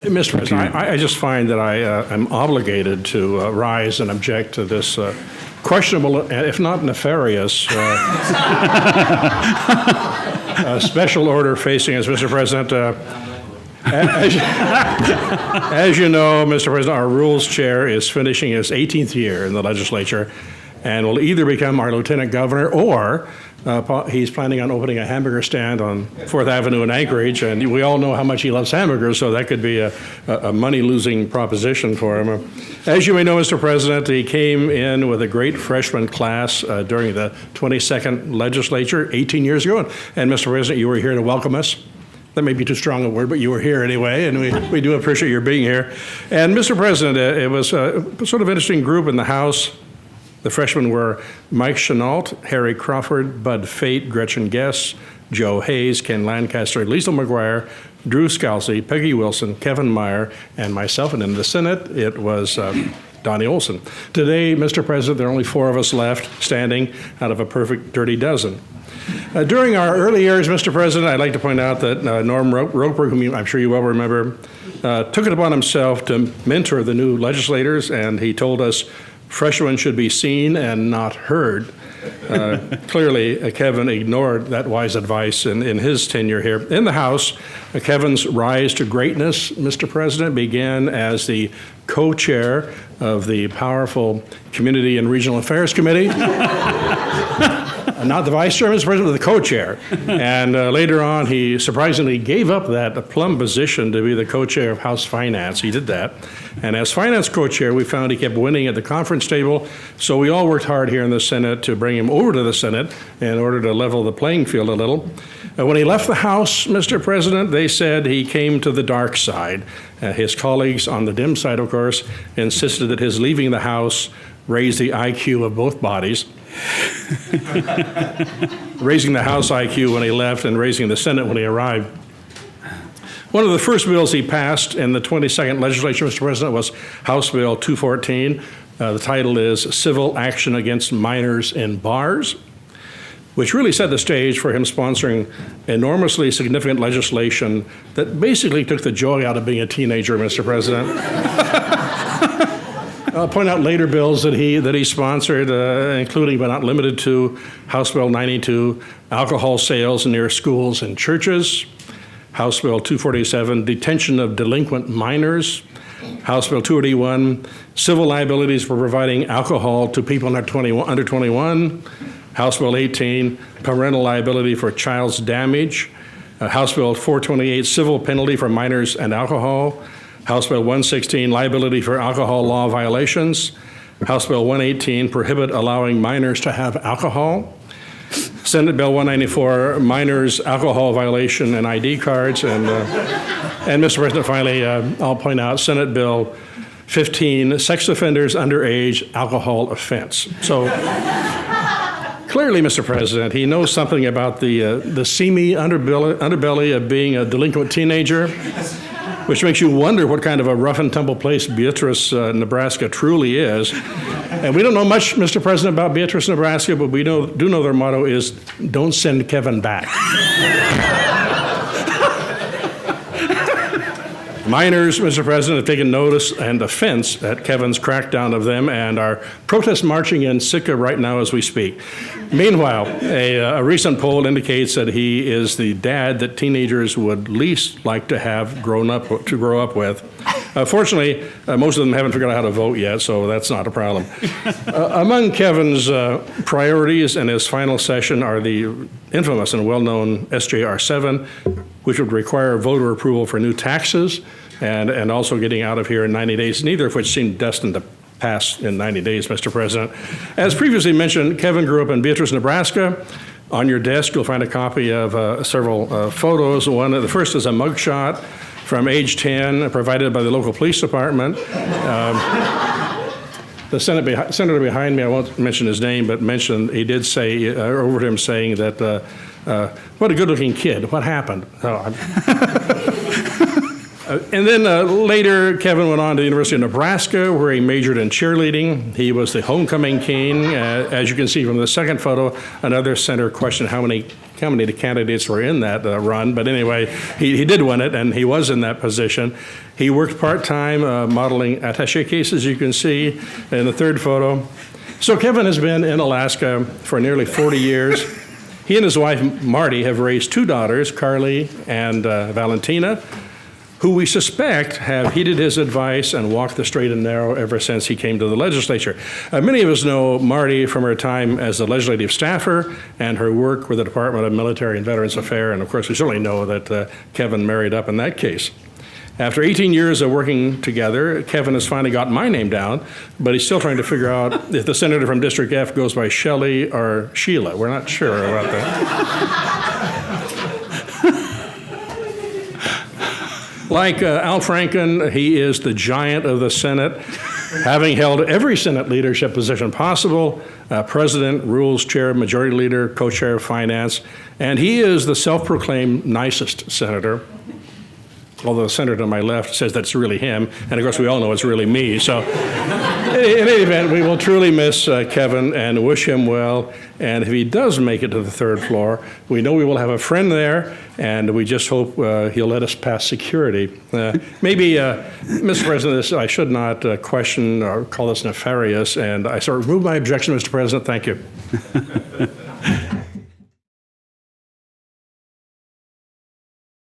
Mr. President, I just find that I am obligated to rise and object to this questionable, if not nefarious, special order facing us, Mr. President. As you know, Mr. President, our Rules Chair is finishing his 18th year in the legislature and will either become our lieutenant governor or he's planning on opening a hamburger stand on 4th Avenue in Anchorage, and we all know how much he loves hamburgers, so that could be a money-losing proposition for him. As you may know, Mr. President, he came in with a great freshman class during the 22nd legislature 18 years ago, and Mr. President, you were here to welcome us. That may be too strong a word, but you were here anyway, and we do appreciate your being here. And Mr. President, it was a sort of interesting group in the House. The freshmen were Mike Chenault, Harry Crawford, Bud Fate, Gretchen Guess, Joe Hayes, Ken Lancaster, Liesl McGuire, Drew Scalzi, Peggy Wilson, Kevin Meyer, and myself. And in the Senate, it was Donnie Olson. Today, Mr. President, there are only 4 of us left standing out of a perfect dirty dozen. During our early years, Mr. President, I'd like to point out that Norm Roper, whom I'm sure you well remember, took it upon himself to mentor the new legislators, and he told us freshmen should be seen and not heard. Clearly, Kevin ignored that wise advice in his tenure here. In the House, Kevin's rise to greatness, Mr. President, began as the co-chair of the powerful Community and Regional Affairs Committee. Not the vice chair, Mr. President, but the co-chair. And later on, he surprisingly gave up that plum position to be the co-chair of House Finance. He did that. And as finance co-chair, we found he kept winning at the conference table. So we all worked hard here in the Senate to bring him over to the Senate in order to level the playing field a little. When he left the House, Mr. President, they said he came to the dark side. His colleagues on the dim side, of course, insisted that his leaving the House raised the IQ of both bodies. Raising the House IQ when he left and raising the Senate when he arrived. One of the first bills he passed in the 22nd legislature, Mr. President, was House Bill 214. The title is Civil Action Against Minors in Bars, which really set the stage for him sponsoring enormously significant legislation that basically took the joy out of being a teenager, Mr. President. I'll point out later bills that he sponsored, including but not limited to House Bill 92, alcohol sales near schools and churches, House Bill 247, detention of delinquent minors, House Bill 281, civil liabilities for providing alcohol to people under 21, House Bill 18, parental liability for child's damage, House Bill 428, civil penalty for minors and alcohol, House Bill 116, liability for alcohol law violations. House Bill 118, prohibit allowing minors to have alcohol. Senate Bill 194, minors alcohol violation and ID cards. And Mr. President, finally, I'll point out Senate Bill 15, sex offenders underage alcohol offense. So clearly, Mr. President, he knows something about the seamy underbelly of being a delinquent teenager, which makes you wonder what kind of a rough and tumble place Beatrice, Nebraska truly is. And we don't know much, Mr. President, about Beatrice, Nebraska, but we do know their motto is, don't send Kevin back. Minors, Mr. President, have taken notice and offense at Kevin's crackdown of them and are protest marching in Sitka right now as we speak. Meanwhile, a recent poll indicates that he is the dad that teenagers would least like to have grow up with. Fortunately, most of them haven't figured out how to vote yet, so that's not a problem. Among Kevin's priorities in his final session are the infamous and well-known SJR 7, which would require voter approval for new taxes and also getting out of here in 90 days, neither of which seemed destined to pass in 90 days, Mr. President. As previously mentioned, Kevin grew up in Beatrice, Nebraska. On your desk, you'll find a copy of several photos. The first is a mugshot from age 10, provided by the local police department. The senator behind me, I won't mention his name, but he did say, over to him saying that, what a good-looking kid, what happened? And then later, Kevin went on to the University of Nebraska, where he majored in cheerleading. He was the homecoming king. As you can see from the second photo, another senator questioned how many of the candidates were in that run. But anyway, he did win it, and he was in that position. He worked part-time modeling attaché cases, you can see in the third photo. So Kevin has been in Alaska for nearly 40 years. He and his wife, Marty, have raised two daughters, Carly and Valentina, who we suspect have heeded his advice and walked the straight and narrow ever since he came to the legislature. Many of us know Marty from her time as the legislative staffer and her work with the Department of Military and Veterans Affairs, and of course we certainly know that Kevin married up in that case. After 18 years of working together, Kevin has finally got my name down, but he's still trying to figure out if the senator from District F goes by Shelley or Sheila. We're not sure about that. Like Al Franken, he is the giant of the Senate, having held every Senate leadership position possible, president, rules chair, majority leader, co-chair of finance, and he is the self-proclaimed nicest senator. Although the senator to my left says that's really him, and of course we all know it's really me. So in any event, we will truly miss Kevin and wish him well. And if he does make it to the third floor, we know we will have a friend there, and we just hope he'll let us pass security. Maybe, Mr. President, I should not question or call this nefarious, and I sort of remove my objection, Mr. President. Thank you.